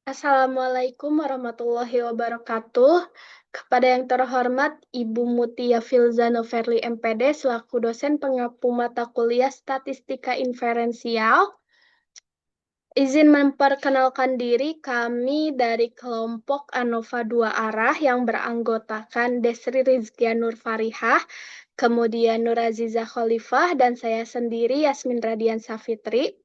Assalamualaikum warahmatullahi wabarakatuh. Kepada yang terhormat Ibu Mutia Filzano Verly MPD selaku dosen pengampu mata kuliah Statistika Inferensial. Izin memperkenalkan diri, kami dari kelompok ANOVA 2 Arah yang beranggotakan Desri Rizkia Nur Farihah, kemudian Nur Aziza Khalifah, dan saya sendiri Yasmin Radian Safitri.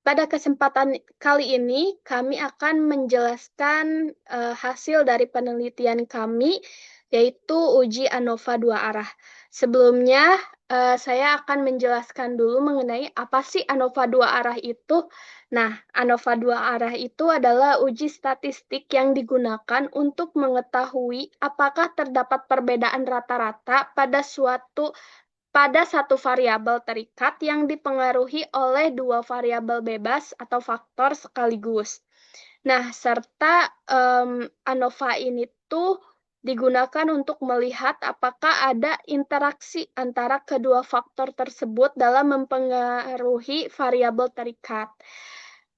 Pada kesempatan kali ini, kami akan menjelaskan hasil dari penelitian kami, yaitu uji ANOVA 2 arah. Sebelumnya, saya akan menjelaskan dulu mengenai apa sih ANOVA 2 arah itu. Nah, ANOVA 2 arah itu adalah uji statistik yang digunakan untuk mengetahui apakah terdapat perbedaan rata-rata pada satu variabel terikat yang dipengaruhi oleh dua variabel bebas atau faktor sekaligus. Nah, serta ANOVA ini tuh digunakan untuk melihat apakah ada interaksi antara kedua faktor tersebut dalam mempengaruhi variabel terikat.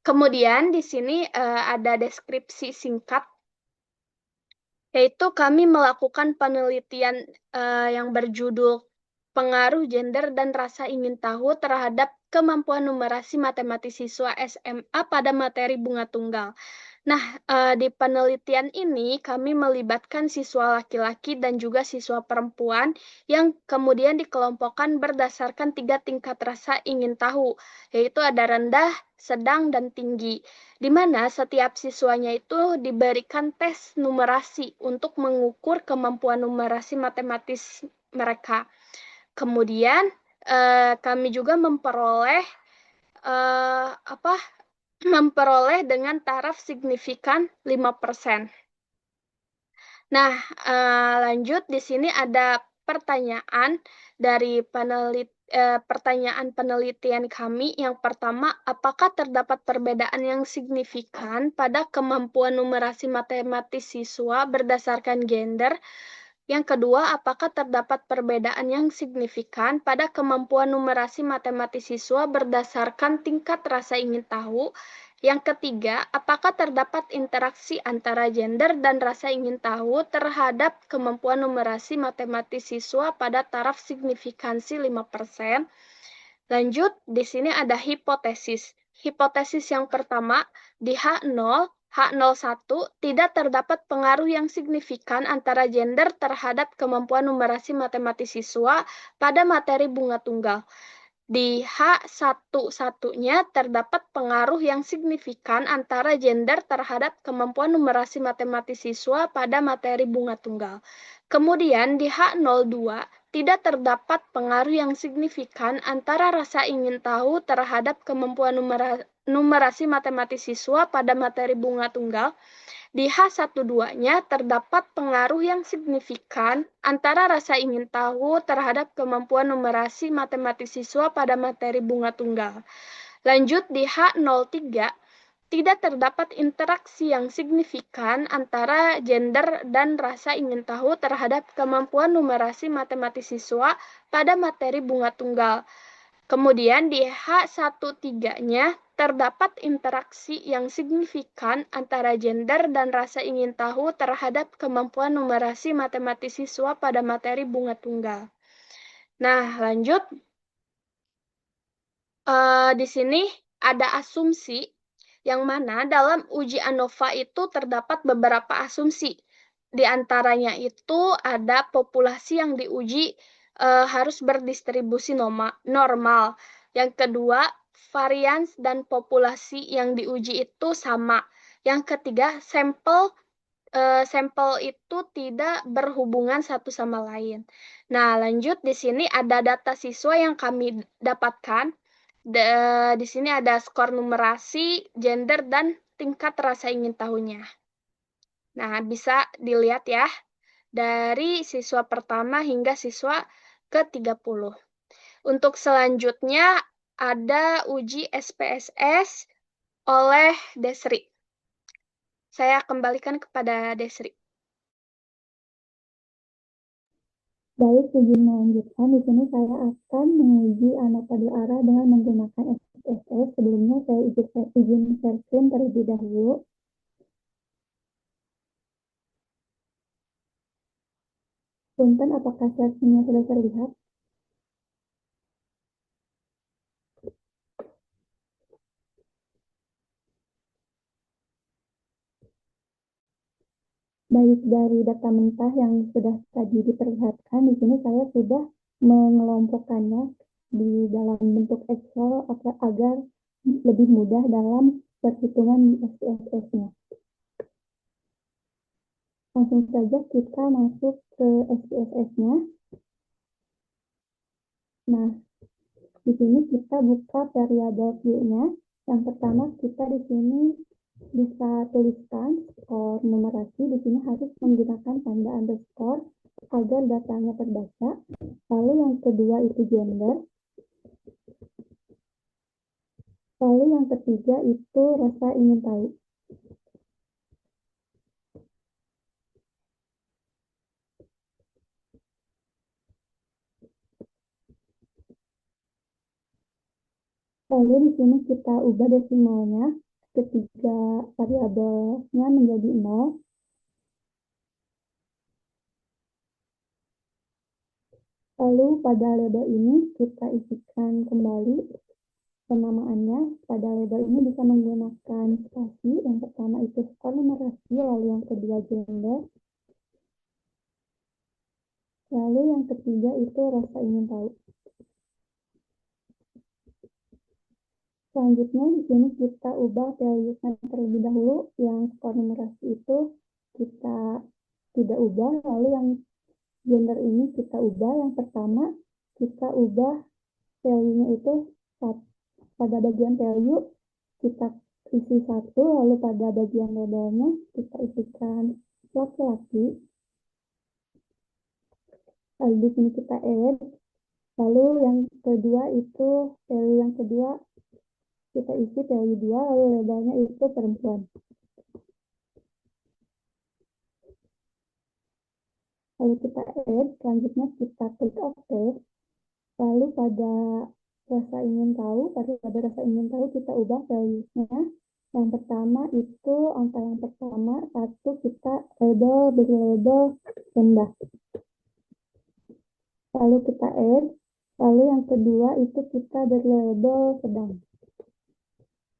Kemudian di sini ada deskripsi singkat, yaitu kami melakukan penelitian yang berjudul pengaruh gender dan rasa ingin tahu terhadap kemampuan numerasi matematis siswa SMA pada materi bunga tunggal. Nah, di penelitian ini kami melibatkan siswa laki-laki dan juga siswa perempuan yang kemudian dikelompokkan berdasarkan 3 tingkat rasa ingin tahu, yaitu ada rendah, sedang, dan tinggi, di mana setiap siswanya itu diberikan tes numerasi untuk mengukur kemampuan numerasi matematis mereka. Kemudian kami juga memperoleh dengan taraf signifikan 5%. Nah, lanjut di sini ada pertanyaan dari pertanyaan penelitian kami. Yang pertama, apakah terdapat perbedaan yang signifikan pada kemampuan numerasi matematis siswa berdasarkan gender? Yang kedua, apakah terdapat perbedaan yang signifikan pada kemampuan numerasi matematis siswa berdasarkan tingkat rasa ingin tahu? Yang ketiga, apakah terdapat interaksi antara gender dan rasa ingin tahu terhadap kemampuan numerasi matematis siswa pada taraf signifikansi 5%? Lanjut, di sini ada hipotesis. Hipotesis yang pertama, di H0, H01 tidak terdapat pengaruh yang signifikan antara gender terhadap kemampuan numerasi matematis siswa pada materi bunga tunggal. Di H11-nya terdapat pengaruh yang signifikan antara gender terhadap kemampuan numerasi matematis siswa pada materi bunga tunggal. Kemudian di H02 tidak terdapat pengaruh yang signifikan antara rasa ingin tahu terhadap kemampuan numerasi matematis siswa pada materi bunga tunggal. Di H12-nya terdapat pengaruh yang signifikan antara rasa ingin tahu terhadap kemampuan numerasi matematis siswa pada materi bunga tunggal. Lanjut di H03, tidak terdapat interaksi yang signifikan antara gender dan rasa ingin tahu terhadap kemampuan numerasi matematis siswa pada materi bunga tunggal. Kemudian di H13-nya terdapat interaksi yang signifikan antara gender dan rasa ingin tahu terhadap kemampuan numerasi matematis siswa pada materi bunga tunggal. Nah, lanjut. Di sini ada asumsi yang mana dalam uji ANOVA itu terdapat beberapa asumsi. Di antaranya itu ada populasi yang diuji harus berdistribusi normal. Yang kedua, varians dan populasi yang diuji itu sama. Yang ketiga, sampel itu tidak berhubungan satu sama lain. Nah, lanjut di sini ada data siswa yang kami dapatkan. Di sini ada skor numerasi, gender, dan tingkat rasa ingin tahunya. Nah, bisa dilihat ya, dari siswa pertama hingga siswa ke-30. Untuk selanjutnya, ada uji SPSS oleh Desri. Saya kembalikan kepada Desri. Baik, izin melanjutkan. Di sini saya akan menguji ANOVA 2 arah dengan menggunakan SPSS. Sebelumnya saya izin share screen terlebih dahulu. Punten, apakah sesinya sudah terlihat? Baik, dari data mentah yang sudah tadi diperlihatkan, di sini saya sudah mengelompokkannya di dalam bentuk Excel agar lebih mudah dalam perhitungan di SPSS-nya. Langsung saja kita masuk ke SPSS-nya. Nah, di sini kita buka variabel view-nya. Yang pertama kita di sini bisa tuliskan skor numerasi. Di sini harus menggunakan tanda underscore agar datanya terbaca. Lalu yang kedua itu gender. Lalu yang ketiga itu rasa ingin tahu. Lalu di sini kita ubah desimalnya. Ketiga variabelnya menjadi 0. Lalu pada label ini kita isikan kembali penamaannya. Pada label ini bisa menggunakan spasi. Yang pertama itu skor numerasi, lalu yang kedua gender. Lalu yang ketiga itu rasa ingin tahu. Selanjutnya di sini kita ubah values-nya terlebih dahulu. Yang skor numerasi itu kita tidak ubah. Lalu yang gender ini kita ubah. Yang pertama kita ubah value-nya itu pada bagian value kita isi 1, lalu pada bagian labelnya kita isikan laki-laki. Lalu di sini kita add. Lalu yang kedua itu value yang kedua kita isi value 2, lalu labelnya itu perempuan. Lalu kita add, selanjutnya kita klik OK. Lalu pada rasa ingin tahu, pada rasa ingin tahu kita ubah values-nya. Yang pertama itu angka yang pertama, 1 kita beri label rendah. Lalu kita add. Lalu yang kedua itu kita beri label sedang.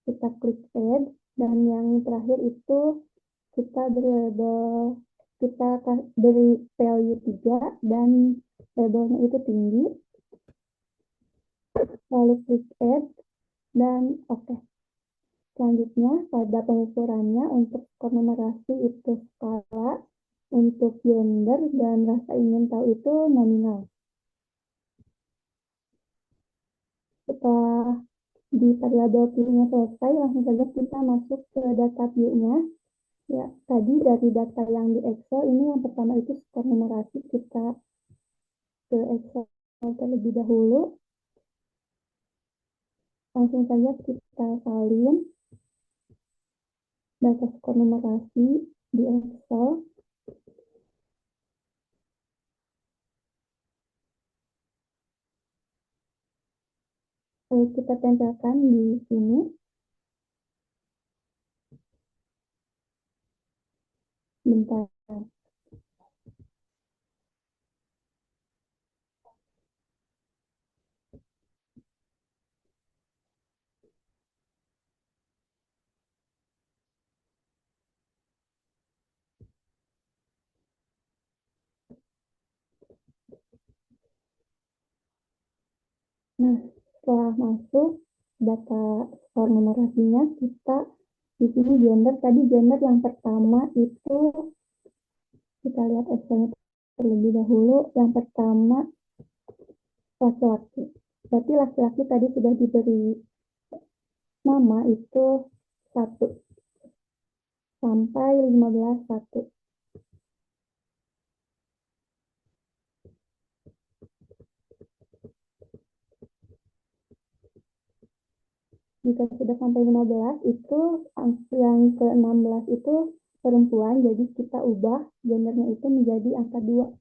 Kita klik add. Dan yang terakhir itu kita beri label, kita beri value 3 dan labelnya itu tinggi. Lalu klik add dan oke. Selanjutnya pada pengukurannya untuk skor numerasi itu skala, untuk gender dan rasa ingin tahu itu nominal. Setelah di variabel view-nya selesai, langsung saja kita masuk ke data view-nya. Ya, tadi dari data yang di Excel ini yang pertama itu skor numerasi, kita ke Excel terlebih dahulu. Langsung saja kita salin data skor numerasi di Excel. Lalu kita tempelkan di sini. Bentar. Nah, setelah masuk data skor numerasinya, kita di sini gender. Tadi gender yang pertama itu kita lihat Excel-nya terlebih dahulu. Yang pertama laki-laki. Berarti laki-laki tadi sudah diberi nama itu 1 sampai 15 1. Jika sudah sampai 15 itu yang ke-16 itu perempuan, jadi kita ubah gendernya itu menjadi angka 2.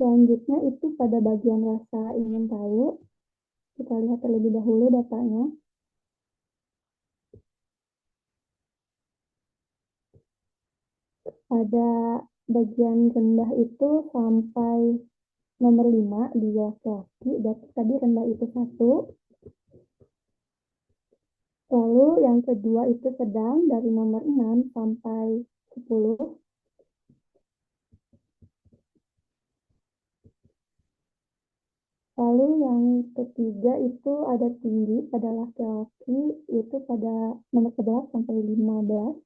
Selanjutnya itu pada bagian rasa ingin tahu, kita lihat terlebih dahulu datanya. pada bagian rendah itu sampai nomor 5 di laki-laki, berarti tadi rendah itu 1. Lalu yang kedua itu sedang dari nomor 6 sampai 10. Lalu yang ketiga itu ada tinggi pada laki-laki, itu pada nomor 11 sampai 15.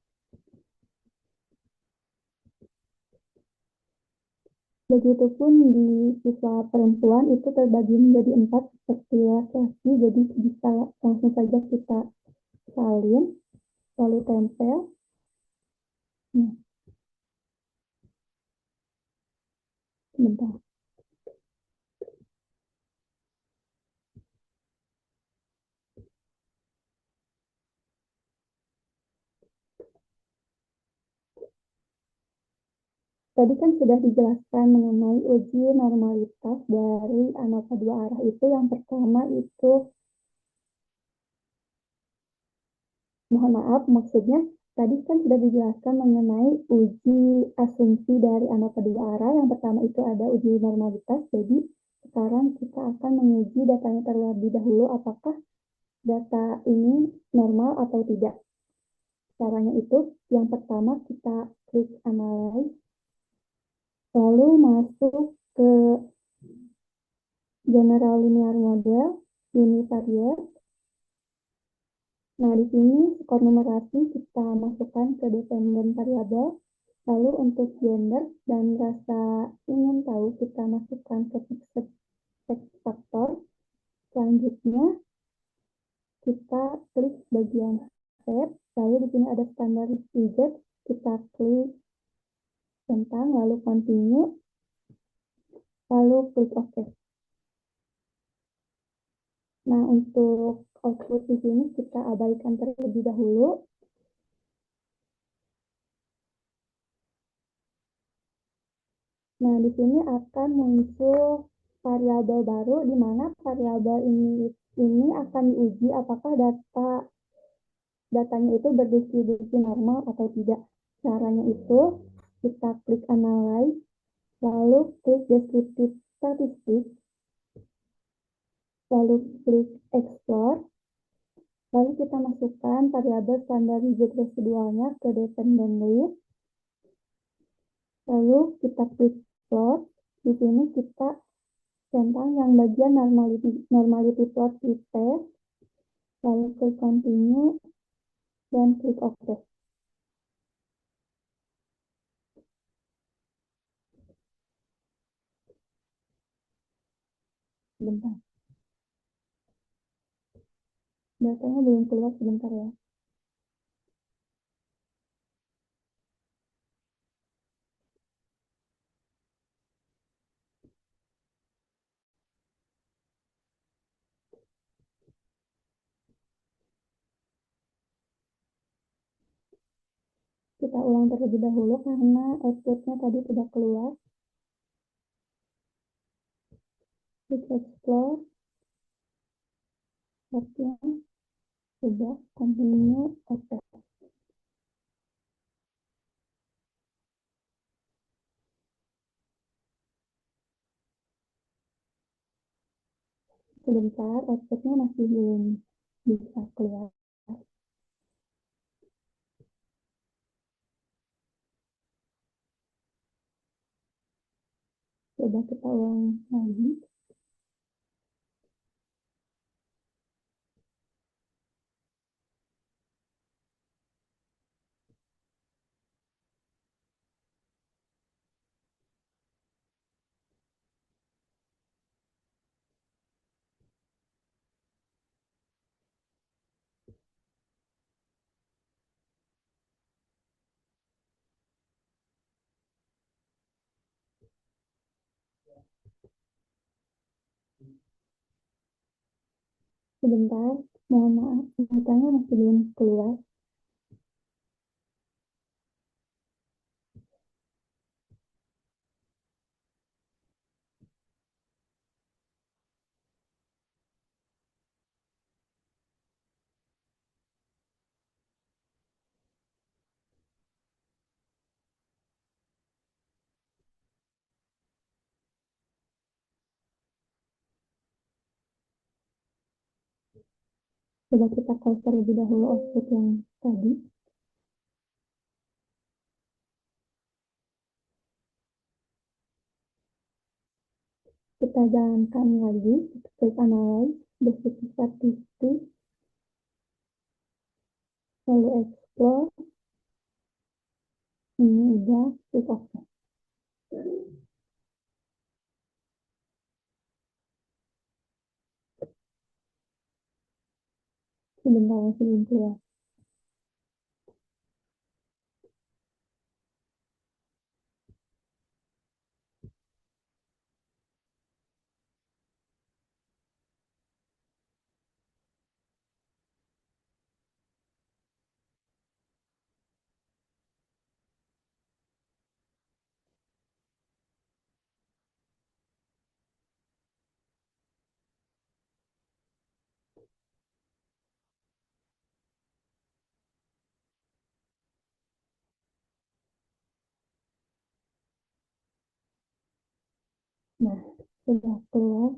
Begitupun di siswa perempuan itu terbagi menjadi 4 seperti laki-laki, jadi bisa langsung saja kita salin, lalu tempel. Nah, sebentar. Tadi kan sudah dijelaskan mengenai uji normalitas dari ANOVA dua arah itu. Yang pertama itu, mohon maaf, maksudnya tadi kan sudah dijelaskan mengenai uji asumsi dari ANOVA dua arah. Yang pertama itu ada uji normalitas. Jadi sekarang kita akan menguji datanya terlebih dahulu apakah data ini normal atau tidak. Caranya itu, yang pertama kita klik analyze, lalu masuk ke general linear model, univariate. Nah, di sini skor numerasi kita masukkan ke dependent variable. Lalu untuk gender dan rasa ingin tahu kita masukkan ke fixed text factor. Selanjutnya kita klik bagian set. Lalu di sini ada standar widget. Kita klik centang, lalu continue, lalu klik OK. Nah, untuk output di sini kita abaikan terlebih dahulu. Nah, di sini akan muncul variabel baru, di mana variabel ini akan diuji apakah datanya itu berdistribusi normal atau tidak. Caranya itu, kita klik analyze, lalu klik descriptive statistics, lalu klik explore, lalu kita masukkan variabel standar widget residualnya ke dependent list, lalu kita klik plot. Di sini kita centang yang bagian normality plot di test, lalu klik continue, dan klik OK. Bentar. Datanya belum keluar, sebentar ya. Kita ulang terlebih dahulu karena outputnya tadi tidak keluar. Klik explore, outputnya sudah, continue, OK. Sebentar, outputnya masih belum bisa keluar. Coba kita ulang lagi. Sebentar, mohon maaf, datanya masih belum keluar. Coba kita close terlebih dahulu output yang tadi. Kita jalankan lagi, klik analyze, basic statistik, lalu explore, ini udah, klik OK. Sebentar masih belum keluar. Nah, sudah keluar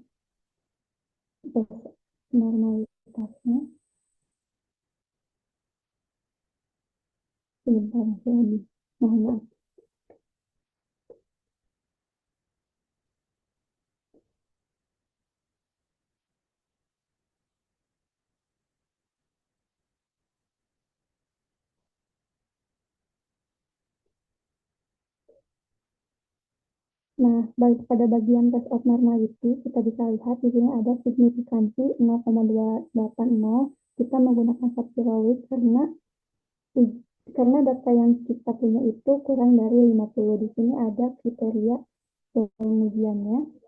normalitasnya. Sebentar masih lagi. Mohon maaf. Nah, baik pada bagian test of normality, kita bisa lihat di sini ada signifikansi 0,280. Kita menggunakan subzeroid karena data yang kita punya itu kurang dari 50. Di sini ada kriteria pengujiannya.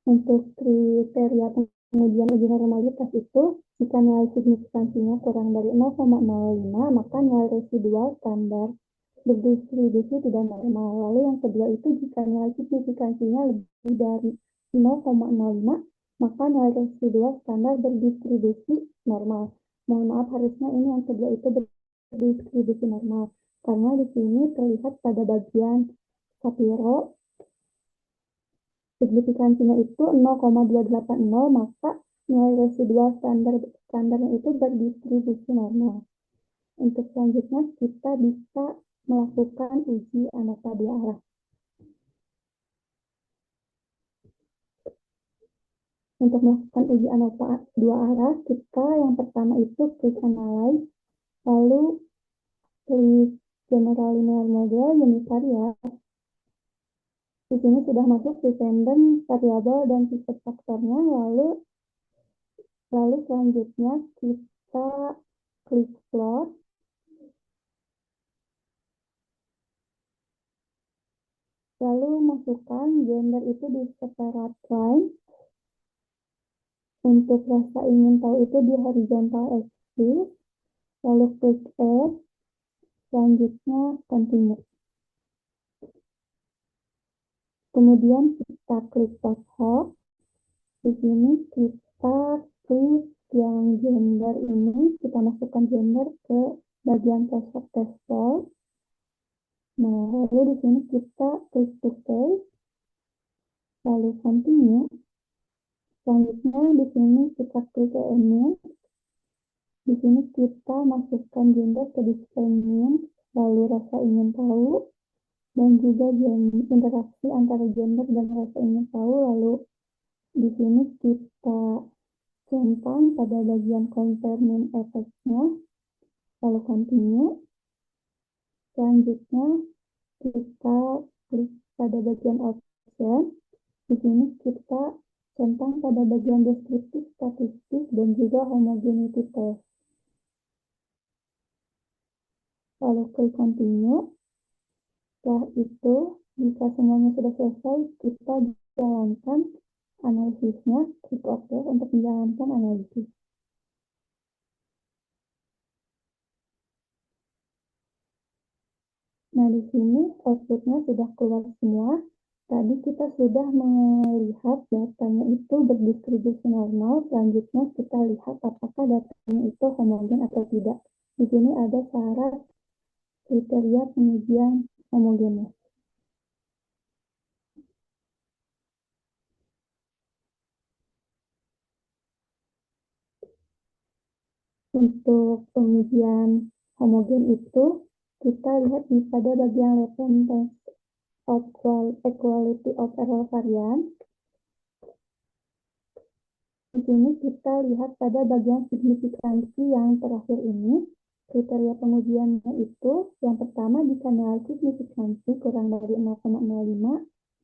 Untuk kriteria pengujian uji normalitas itu, jika nilai signifikansinya kurang dari 0,05, maka nilai residual standar berdistribusi tidak normal. Lalu yang kedua itu, jika nilai signifikansinya lebih dari 0,05, maka nilai residual standar berdistribusi normal. Mohon maaf, harusnya ini yang kedua itu berdistribusi normal. Karena di sini terlihat pada bagian Shapiro, signifikansinya itu 0,280, maka nilai residual standarnya itu berdistribusi normal. Untuk selanjutnya kita bisa melakukan uji ANOVA dua arah. Untuk melakukan uji ANOVA dua arah, kita yang pertama itu klik analyze, lalu klik general linear model univariate. Di sini sudah masuk dependent variable dan tipe faktornya, lalu selanjutnya kita klik plot. Lalu masukkan gender itu di separate line. Untuk rasa ingin tahu itu di horizontal axis. Lalu klik add. Selanjutnya continue. Kemudian kita klik post hoc. Di sini kita klik yang gender ini. Kita masukkan gender ke bagian post hoc test poll. Nah, lalu di sini kita klik to save. Lalu continue. Selanjutnya di sini kita klik emit. Di sini kita masukkan gender ke display name, lalu rasa ingin tahu, dan juga interaksi antara gender dan rasa ingin tahu. Lalu di sini kita centang pada bagian compare mean effect-nya, lalu continue. Selanjutnya kita klik pada bagian option. Di sini kita centang pada bagian deskriptif statistik dan juga homogeneity test. Lalu klik continue. Setelah itu, jika semuanya sudah selesai, kita jalankan analisisnya, klik OK untuk menjalankan analisis. Nah, di sini outputnya sudah keluar semua. Tadi kita sudah melihat datanya itu berdistribusi normal. Selanjutnya kita lihat apakah datanya itu homogen atau tidak. Di sini ada syarat kriteria pengujian homogennya. Untuk pengujian homogen itu, kita lihat pada bagian latent test of equality of error variance. Di sini kita lihat pada bagian signifikansi yang terakhir ini. Kriteria pengujiannya itu, yang pertama, jika nilai signifikansi kurang dari 0,05,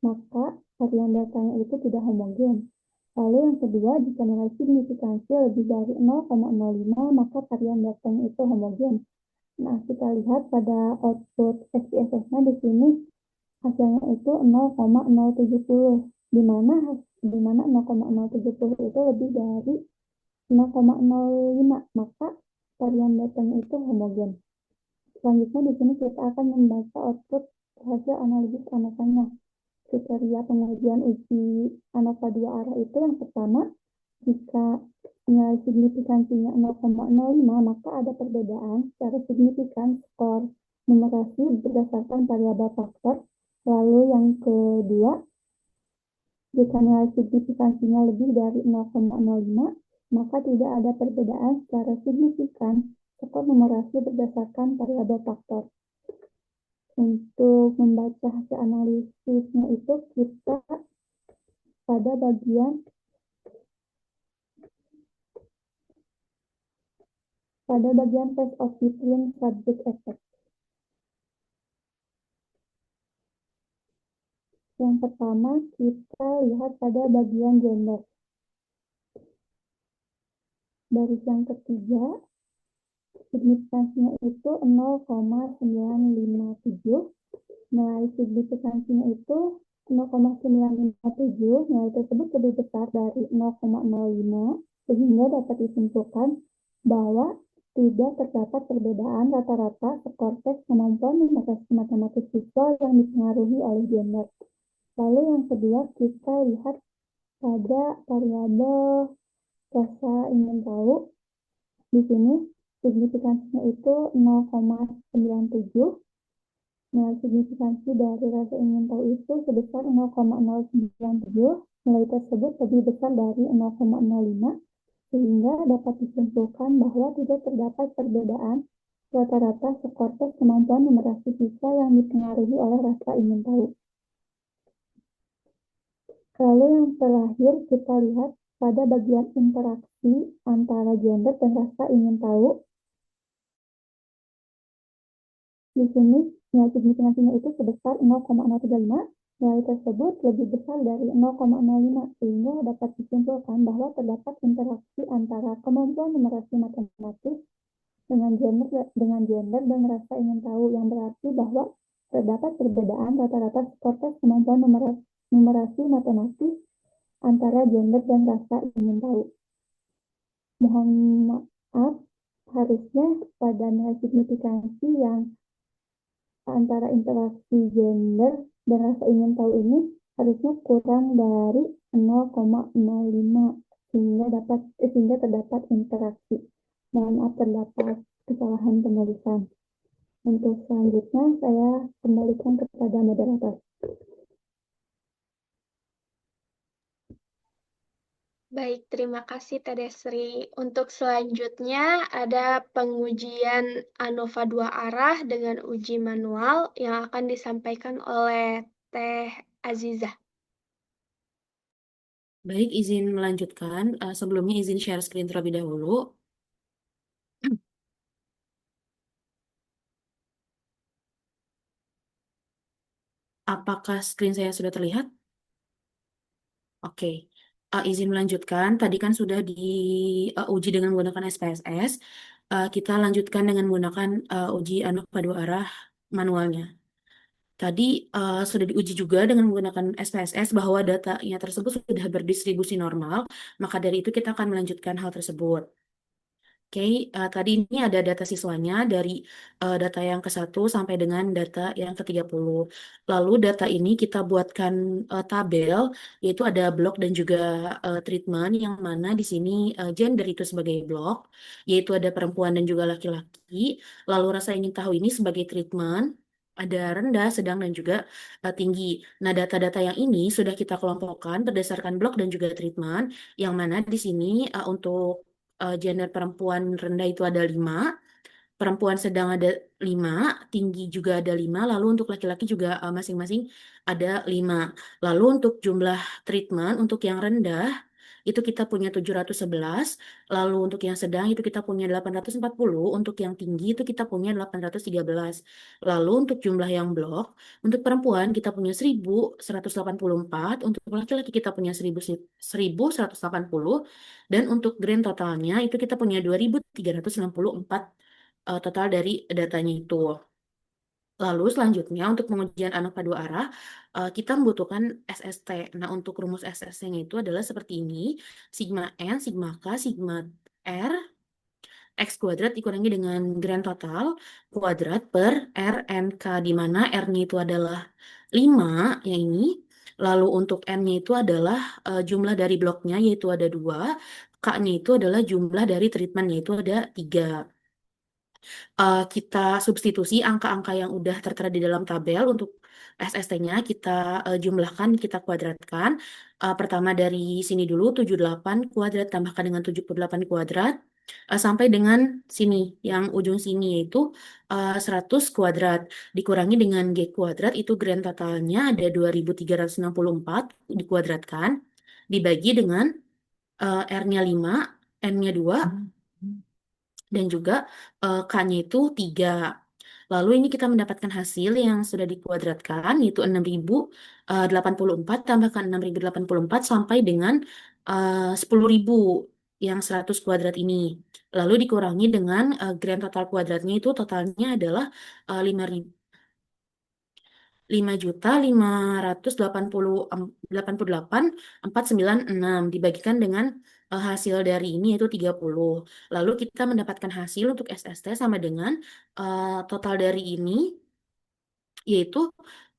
maka varian datanya itu tidak homogen. Lalu yang kedua, jika nilai signifikansi lebih dari 0,05, maka varian datanya itu homogen. Nah, kita lihat pada output SPSS-nya di sini hasilnya itu 0,070, di mana 0,070 itu lebih dari 0,05, maka varian datanya itu homogen. Selanjutnya di sini kita akan membaca output hasil analisis ANOVA-nya. Kriteria pengujian uji ANOVA dua arah itu yang pertama, jika nilai signifikansinya 0,05, maka ada perbedaan secara signifikan skor numerasi berdasarkan variabel faktor. Lalu yang kedua, jika nilai signifikansinya lebih dari 0,05, maka tidak ada perbedaan secara signifikan skor numerasi berdasarkan variabel faktor. Untuk membaca hasil analisisnya itu kita pada bagian test of between subject effect. Yang pertama, kita lihat pada bagian gender. Baris yang ketiga, signifikansinya itu 0,957. Nilai signifikansinya itu 0,957. Nilai tersebut lebih besar dari 0,05, sehingga dapat disimpulkan bahwa tidak terdapat perbedaan rata-rata skor tes kemampuan numerasi matematik siswa yang dipengaruhi oleh gender. Lalu yang kedua, kita lihat pada variabel rasa ingin tahu. Di sini signifikansinya itu 0,97. Nilai signifikansi dari rasa ingin tahu itu sebesar 0,097. Nilai tersebut lebih besar dari 0,05, sehingga dapat disimpulkan bahwa tidak terdapat perbedaan rata-rata skor tes kemampuan numerasi siswa yang dipengaruhi oleh rasa ingin tahu. Lalu yang terakhir kita lihat pada bagian interaksi antara gender dan rasa ingin tahu. Di sini nilai signifikansinya itu sebesar 0,035. Nilai tersebut lebih besar dari 0,05, sehingga dapat disimpulkan bahwa terdapat interaksi antara kemampuan numerasi matematik dengan gender dan rasa ingin tahu, yang berarti bahwa terdapat perbedaan rata-rata skor tes kemampuan numerasi matematik antara gender dan rasa ingin tahu. Mohon maaf, harusnya pada nilai signifikansi yang antara interaksi gender dan rasa ingin tahu ini harusnya kurang dari 0,05, sehingga terdapat interaksi. Mohon maaf terdapat kesalahan penulisan. Untuk selanjutnya saya kembalikan kepada moderator. Baik, terima kasih Teh Desri. Untuk selanjutnya ada pengujian ANOVA dua arah dengan uji manual yang akan disampaikan oleh Teh Azizah. Baik, izin melanjutkan. Sebelumnya izin share screen terlebih dahulu. Apakah screen saya sudah terlihat? Oke. Izin melanjutkan. Tadi kan sudah diuji dengan menggunakan SPSS. Kita lanjutkan dengan menggunakan uji ANOVA dua arah manualnya. Tadi sudah diuji juga dengan menggunakan SPSS bahwa datanya tersebut sudah berdistribusi normal, maka dari itu kita akan melanjutkan hal tersebut. Oke, tadi ini ada data siswanya dari data yang ke-1 sampai dengan data yang ke-30. Lalu data ini kita buatkan tabel, yaitu ada blok dan juga treatment, yang mana di sini gender itu sebagai blok, yaitu ada perempuan dan juga laki-laki. Lalu rasa ingin tahu ini sebagai treatment, ada rendah, sedang, dan juga tinggi. Nah, data-data yang ini sudah kita kelompokkan berdasarkan blok dan juga treatment, yang mana di sini untuk gender perempuan rendah itu ada 5, perempuan sedang ada 5, tinggi juga ada 5, lalu untuk laki-laki juga masing-masing ada 5. Lalu untuk jumlah treatment untuk yang rendah itu kita punya 711, lalu untuk yang sedang itu kita punya 840, untuk yang tinggi itu kita punya 813. Lalu untuk jumlah yang blok, untuk perempuan kita punya 1184, untuk laki-laki kita punya 1180, dan untuk grand totalnya itu kita punya 2364 total dari datanya itu. Lalu selanjutnya untuk pengujian anak pada dua arah, kita membutuhkan SST. Nah, untuk rumus SST-nya itu adalah seperti ini. Sigma N, Sigma K, Sigma R, X kuadrat dikurangi dengan grand total kuadrat per R N K, di mana R-nya itu adalah 5, yang ini. Lalu untuk N-nya itu adalah jumlah dari bloknya, yaitu ada 2. K-nya itu adalah jumlah dari treatment, yaitu ada 3. Kita substitusi angka-angka yang udah tertera di dalam tabel untuk SST-nya, kita jumlahkan, kita kuadratkan. Pertama dari sini dulu, 78 kuadrat tambahkan dengan 78 kuadrat, sampai dengan sini, yang ujung sini yaitu 100 kuadrat. Dikurangi dengan G kuadrat, itu grand totalnya ada 2364 dikuadratkan, dibagi dengan R-nya 5, N-nya 2, dan juga K-nya itu 3. Lalu ini kita mendapatkan hasil yang sudah dikuadratkan, yaitu 6084 tambahkan 6084 sampai dengan 10.000 yang 100 kuadrat ini. Lalu dikurangi dengan grand total kuadratnya, itu totalnya adalah 5.588.496 dibagikan dengan hasil dari ini yaitu 30. Lalu kita mendapatkan hasil untuk SST sama dengan total dari ini yaitu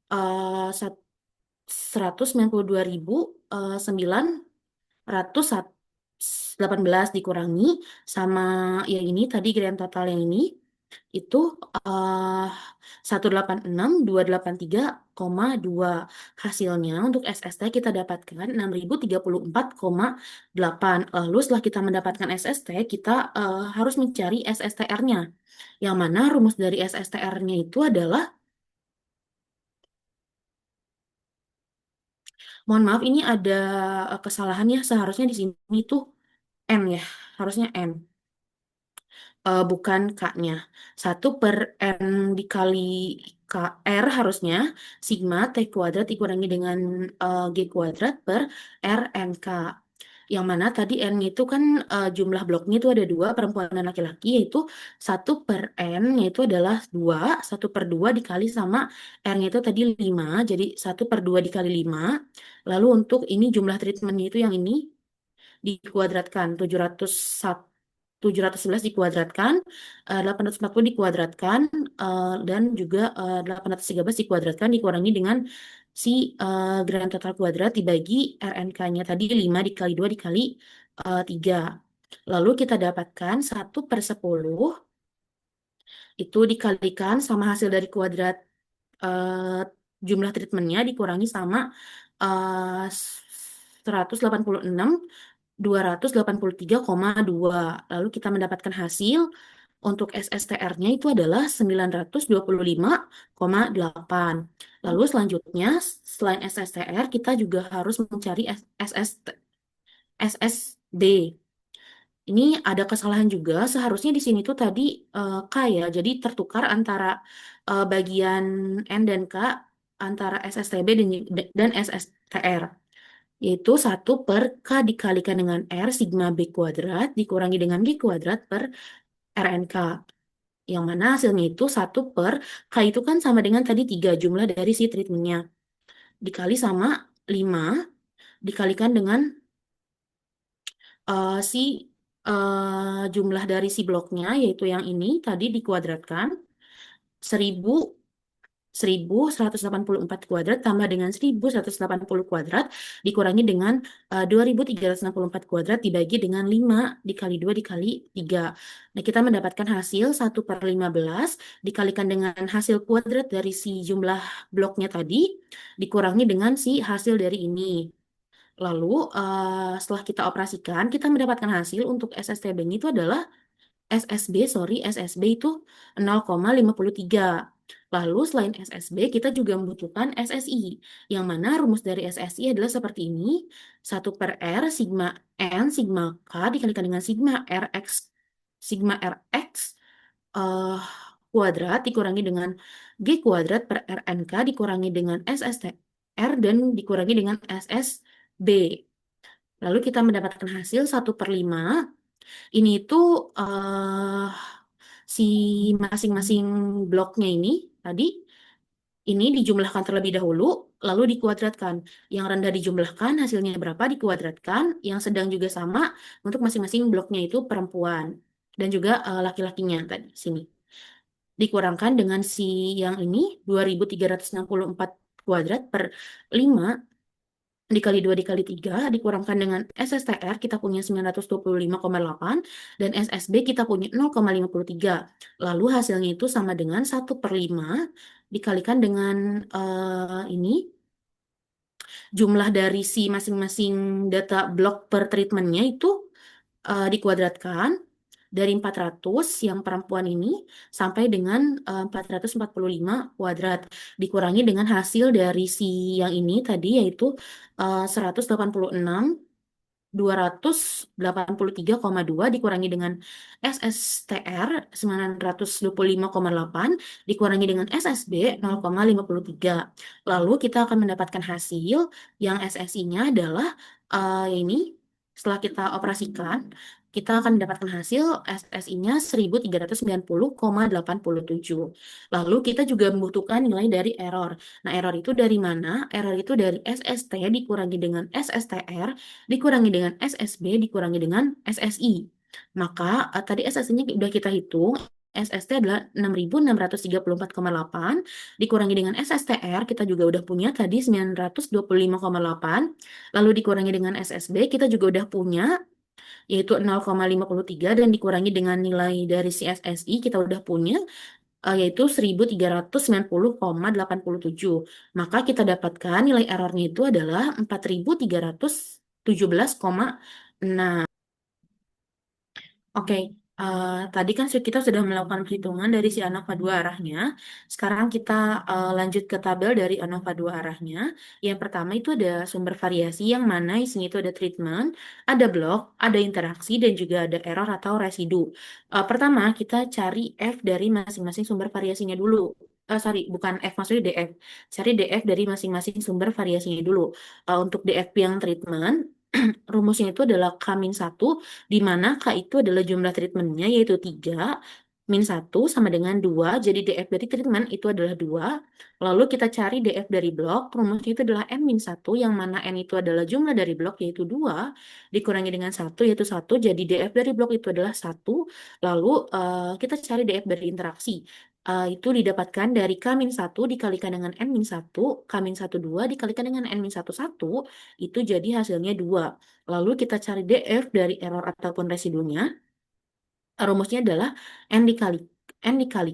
192.918 dikurangi sama yang ini tadi grand total yang ini itu 186.283,2. Hasilnya untuk SST kita dapatkan 6.034,8. Lalu setelah kita mendapatkan SST, kita harus mencari SSTR-nya. Yang mana rumus dari SSTR-nya itu adalah, mohon maaf ini ada kesalahannya, seharusnya di sini tuh N ya, harusnya N. Bukan K-nya. 1/N dikali KR harusnya sigma T kuadrat dikurangi dengan G kuadrat per RNK. Yang mana tadi N itu kan jumlah bloknya itu ada 2, perempuan dan laki-laki, yaitu 1/N yaitu adalah 2, 1/2 dikali sama R-nya itu tadi 5, jadi 1/2 dikali 5. Lalu untuk ini jumlah treatmentnya itu yang ini dikuadratkan 711 dikuadratkan, 840 dikuadratkan, dan juga 813 dikuadratkan dikurangi dengan si grand total kuadrat dibagi RNK-nya tadi 5 dikali 2 dikali 3. Lalu kita dapatkan 1/10 itu dikalikan sama hasil dari kuadrat jumlah treatmentnya dikurangi sama 186.283,2. Lalu kita mendapatkan hasil untuk SSTR-nya itu adalah 925,8. Lalu selanjutnya selain SSTR kita juga harus mencari SSD. Ini ada kesalahan juga, seharusnya di sini tuh tadi K ya, jadi tertukar antara bagian N dan K, antara SSTB dan SSTR. Yaitu 1/K dikalikan dengan R sigma B kuadrat dikurangi dengan G kuadrat per RNK. Yang mana hasilnya itu 1/K itu kan sama dengan tadi 3 jumlah dari si treatmentnya. Dikali sama 5, dikalikan dengan si jumlah dari si bloknya, yaitu yang ini tadi dikuadratkan, 1184 kuadrat tambah dengan 1180 kuadrat dikurangi dengan 2364 kuadrat dibagi dengan 5 dikali 2 dikali 3. Nah, kita mendapatkan hasil 1/15 dikalikan dengan hasil kuadrat dari si jumlah bloknya tadi dikurangi dengan si hasil dari ini. Lalu setelah kita operasikan, kita mendapatkan hasil untuk SSTB itu adalah SSB itu 0,53. Lalu selain SSB, kita juga membutuhkan SSI, yang mana rumus dari SSI adalah seperti ini, 1/R sigma N sigma K dikalikan dengan sigma RX eh, kuadrat dikurangi dengan G kuadrat per RNK dikurangi dengan SSTR dan dikurangi dengan SSB. Lalu kita mendapatkan hasil 1/5. Ini itu si masing-masing bloknya ini tadi ini dijumlahkan terlebih dahulu, lalu dikuadratkan. Yang rendah dijumlahkan, hasilnya berapa dikuadratkan. Yang sedang juga sama untuk masing-masing bloknya itu perempuan dan juga laki-lakinya tadi sini. Dikurangkan dengan si yang ini 2364 kuadrat per 5 dikali 2 dikali 3 dikurangkan dengan SSTR kita punya 925,8 dan SSB kita punya 0,53. Lalu hasilnya itu sama dengan 1/5 dikalikan dengan ini jumlah dari si masing-masing data blok per treatmentnya itu dikuadratkan dari 400 yang perempuan ini sampai dengan 445 kuadrat dikurangi dengan hasil dari si yang ini tadi yaitu 186 283,2 dikurangi dengan SSTR 925,8 dikurangi dengan SSB 0,53. Lalu kita akan mendapatkan hasil yang SSI-nya adalah ini setelah kita operasikan kita akan mendapatkan hasil SSI-nya 1390,87. Lalu kita juga membutuhkan nilai dari error. Nah, error itu dari mana? Error itu dari SST dikurangi dengan SSTR dikurangi dengan SSB dikurangi dengan SSI. Maka tadi SSI-nya udah kita hitung. SST adalah 6.634,8 dikurangi dengan SSTR kita juga udah punya tadi 925,8 lalu dikurangi dengan SSB kita juga udah punya yaitu 0,53 dan dikurangi dengan nilai dari si SSI kita udah punya yaitu 1390,87. Maka kita dapatkan nilai errornya itu adalah 4317,6. Oke, tadi kan kita sudah melakukan perhitungan dari si ANOVA 2 arahnya. Sekarang kita lanjut ke tabel dari ANOVA 2 arahnya. Yang pertama itu ada sumber variasi yang mana isinya itu ada treatment, ada blok, ada interaksi, dan juga ada error atau residu. Pertama, kita cari F dari masing-masing sumber variasinya dulu. Sorry, bukan F, maksudnya DF. Cari DF dari masing-masing sumber variasinya dulu. Untuk DF yang treatment, rumusnya itu adalah K-1, di mana K itu adalah jumlah treatmentnya, yaitu 3, min 1 sama dengan 2, jadi DF dari treatment itu adalah 2. Lalu kita cari DF dari blok, rumusnya itu adalah M-1, yang mana N itu adalah jumlah dari blok, yaitu 2, dikurangi dengan 1, yaitu 1, jadi DF dari blok itu adalah 1. Lalu kita cari DF dari interaksi. Itu didapatkan dari K-1 dikalikan dengan N-1, K-2 dikalikan dengan N-1, itu jadi hasilnya 2. Lalu kita cari DF dari error ataupun residunya. Rumusnya adalah N dikali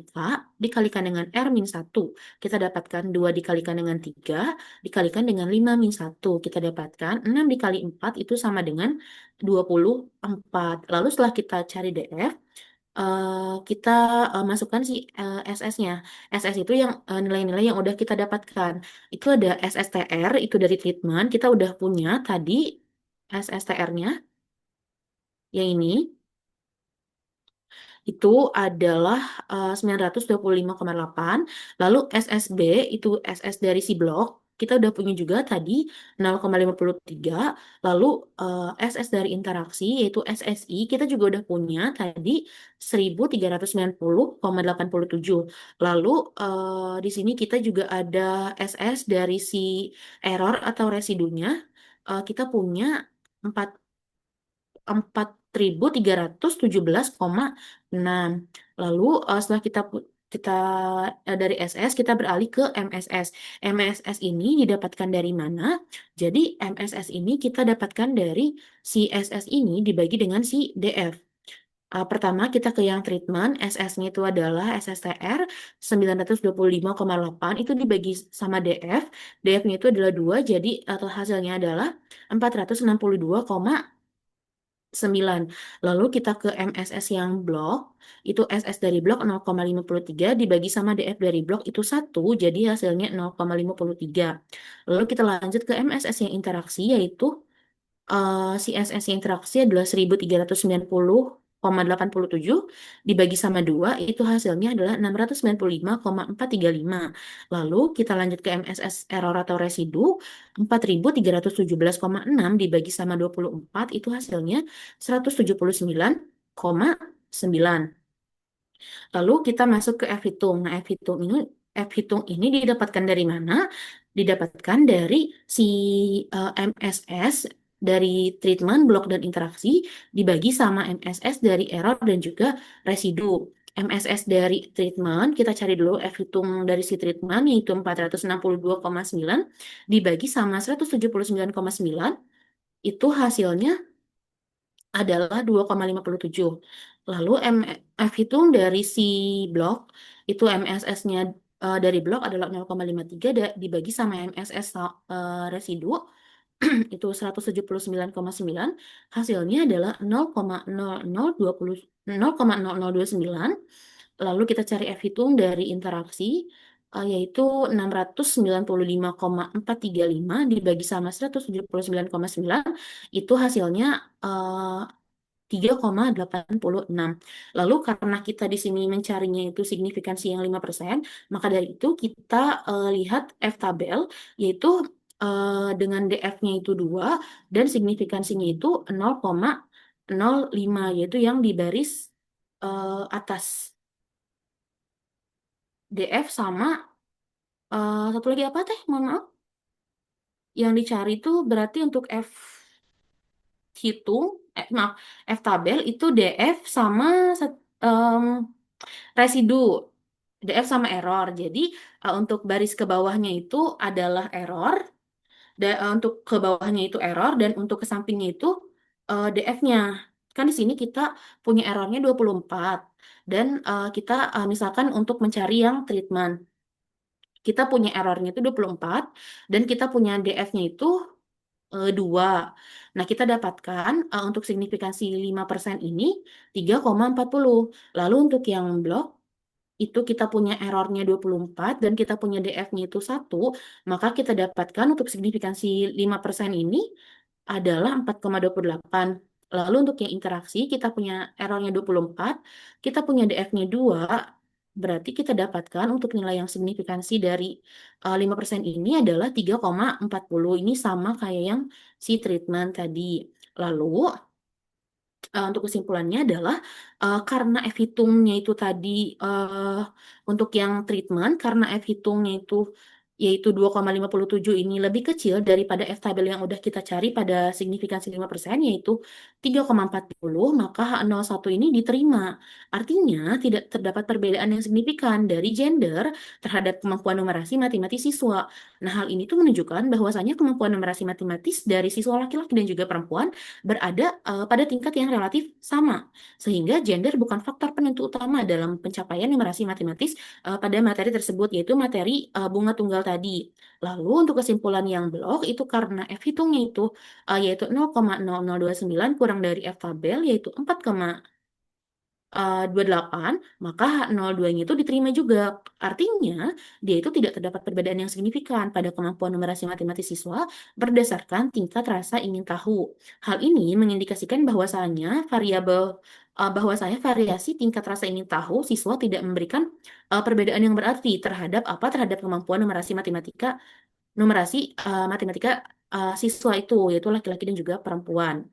K dikalikan dengan R-1. Kita dapatkan 2 dikalikan dengan 3 dikalikan dengan 5-1. Kita dapatkan 6 dikali 4 itu sama dengan 24. Lalu setelah kita cari DF, kita masukkan si SS-nya. SS itu yang nilai-nilai yang udah kita dapatkan. Itu ada SSTR, itu dari treatment. Kita udah punya tadi SSTR-nya, yang ini. Itu adalah 925,8. Lalu SSB, itu SS dari si blok. Kita udah punya juga tadi 0,53. Lalu SS dari interaksi, yaitu SSI, kita juga udah punya tadi 1390,87. Lalu di sini kita juga ada SS dari si error atau residunya. Kita punya 4 4.317,6. Lalu setelah kita dari SS kita beralih ke MSS. MSS ini didapatkan dari mana? Jadi MSS ini kita dapatkan dari si SS ini dibagi dengan si DF. Pertama kita ke yang treatment, SS-nya itu adalah SSTR 925,8 itu dibagi sama DF. DF-nya itu adalah 2, jadi hasilnya adalah 462,9. Lalu kita ke MSS yang blok, itu SS dari blok 0,53 dibagi sama DF dari blok itu 1, jadi hasilnya 0,53. Lalu kita lanjut ke MSS yang interaksi, yaitu si SS yang interaksi adalah 1390,87 dibagi sama 2, itu hasilnya adalah 695,435. Lalu kita lanjut ke MSS error atau residu, 4.317,6 dibagi sama 24, itu hasilnya 179,9. Lalu kita masuk ke F-hitung. Nah, F-hitung ini didapatkan dari mana? Didapatkan dari si MSS dari treatment, blok, dan interaksi dibagi sama MSS dari error dan juga residu. MSS dari treatment, kita cari dulu F-hitung dari si treatment, yaitu 462,9 dibagi sama 179,9, itu hasilnya adalah 2,57. Lalu MF hitung dari si blok, itu MSS-nya dari blok adalah 0,53 dibagi sama MSS residu, itu 179,9, hasilnya adalah 0,0029. Lalu kita cari F hitung dari interaksi, yaitu 695,435 dibagi sama 179,9, itu hasilnya 3,86. Lalu karena kita di sini mencarinya itu signifikansi yang 5%, maka dari itu kita lihat F tabel, yaitu dengan DF-nya itu 2 dan signifikansinya itu 0,05, yaitu yang di baris atas. DF sama satu lagi apa teh? Mohon maaf. Yang dicari itu berarti untuk F hitung, maaf, F tabel itu DF sama residu. DF sama error. Jadi untuk baris ke bawahnya itu adalah error, untuk ke bawahnya itu error, dan untuk ke sampingnya itu DF-nya. Kan di sini kita punya errornya 24. Dan kita misalkan untuk mencari yang treatment, kita punya errornya itu 24, dan kita punya DF-nya itu 2. Nah, kita dapatkan untuk signifikansi 5% ini 3,40. Lalu untuk yang blok, itu kita punya errornya 24 dan kita punya DF-nya itu 1, maka kita dapatkan untuk signifikansi 5% ini adalah 4,28. Lalu untuk yang interaksi, kita punya errornya 24, kita punya DF-nya 2, berarti kita dapatkan untuk nilai yang signifikansi dari 5% ini adalah 3,40. Ini sama kayak yang si treatment tadi. Lalu untuk kesimpulannya adalah karena F hitungnya itu tadi untuk yang treatment, karena F hitungnya itu yaitu 2,57 ini lebih kecil daripada F tabel yang udah kita cari pada signifikansi 5%, yaitu 3,40, maka H01 ini diterima. Artinya tidak terdapat perbedaan yang signifikan dari gender terhadap kemampuan numerasi matematis siswa. Nah, hal ini tuh menunjukkan bahwasanya kemampuan numerasi matematis dari siswa laki-laki dan juga perempuan berada pada tingkat yang relatif sama, sehingga gender bukan faktor penentu utama dalam pencapaian numerasi matematis pada materi tersebut, yaitu materi bunga tunggal tadi. Lalu untuk kesimpulan yang blok itu karena F hitungnya itu yaitu 0,0029 kurang dari F tabel yaitu 4,28, maka H02-nya itu diterima juga. Artinya, dia itu tidak terdapat perbedaan yang signifikan pada kemampuan numerasi matematis siswa berdasarkan tingkat rasa ingin tahu. Hal ini mengindikasikan bahwasanya variasi tingkat rasa ingin tahu siswa tidak memberikan perbedaan yang berarti terhadap kemampuan numerasi matematika siswa itu, yaitu laki-laki dan juga perempuan.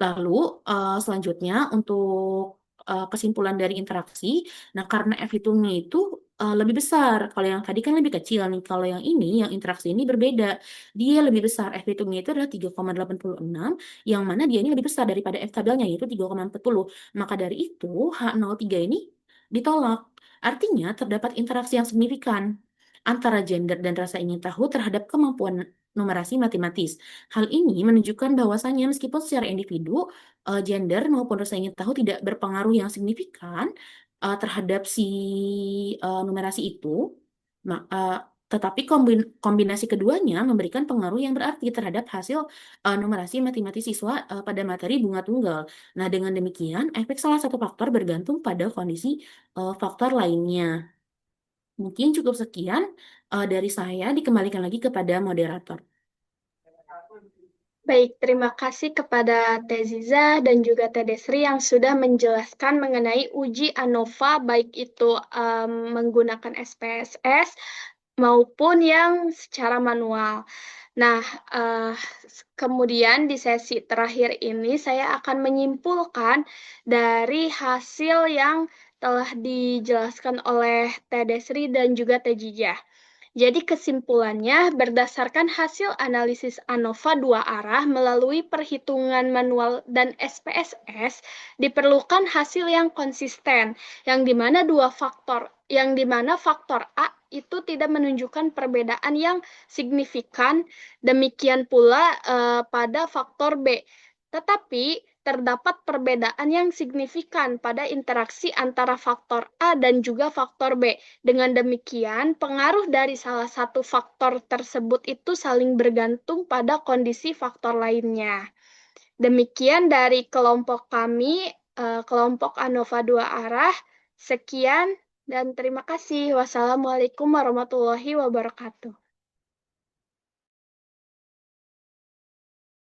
Lalu selanjutnya untuk kesimpulan dari interaksi, nah karena F hitungnya itu lebih besar. Kalau yang tadi kan lebih kecil nih. Kalau yang ini, yang interaksi ini berbeda. Dia lebih besar. F hitungnya itu adalah 3,86, yang mana dia ini lebih besar daripada F tabelnya, yaitu 3,40. Maka dari itu, H03 ini ditolak. Artinya, terdapat interaksi yang signifikan antara gender dan rasa ingin tahu terhadap kemampuan numerasi matematis. Hal ini menunjukkan bahwasannya meskipun secara individu, gender maupun rasa ingin tahu tidak berpengaruh yang signifikan terhadap si numerasi itu, ma- eh, tetapi kombinasi keduanya memberikan pengaruh yang berarti terhadap hasil numerasi matematis siswa pada materi bunga tunggal. Nah, dengan demikian, efek salah satu faktor bergantung pada kondisi faktor lainnya. Mungkin cukup sekian dari saya, dikembalikan lagi kepada moderator. Baik, terima kasih kepada Teh Ziza dan juga Teh Desri yang sudah menjelaskan mengenai uji ANOVA, baik itu menggunakan SPSS maupun yang secara manual. Nah, eh, kemudian di sesi terakhir ini saya akan menyimpulkan dari hasil yang telah dijelaskan oleh Teh Desri dan juga Teh Jijah. Jadi kesimpulannya, berdasarkan hasil analisis ANOVA dua arah melalui perhitungan manual dan SPSS, diperlukan hasil yang konsisten, yang dimana faktor A itu tidak menunjukkan perbedaan yang signifikan, demikian pula pada faktor B. Tetapi terdapat perbedaan yang signifikan pada interaksi antara faktor A dan juga faktor B. Dengan demikian, pengaruh dari salah satu faktor tersebut itu saling bergantung pada kondisi faktor lainnya. Demikian dari kelompok kami, kelompok ANOVA dua arah. Sekian dan terima kasih. Wassalamualaikum warahmatullahi wabarakatuh.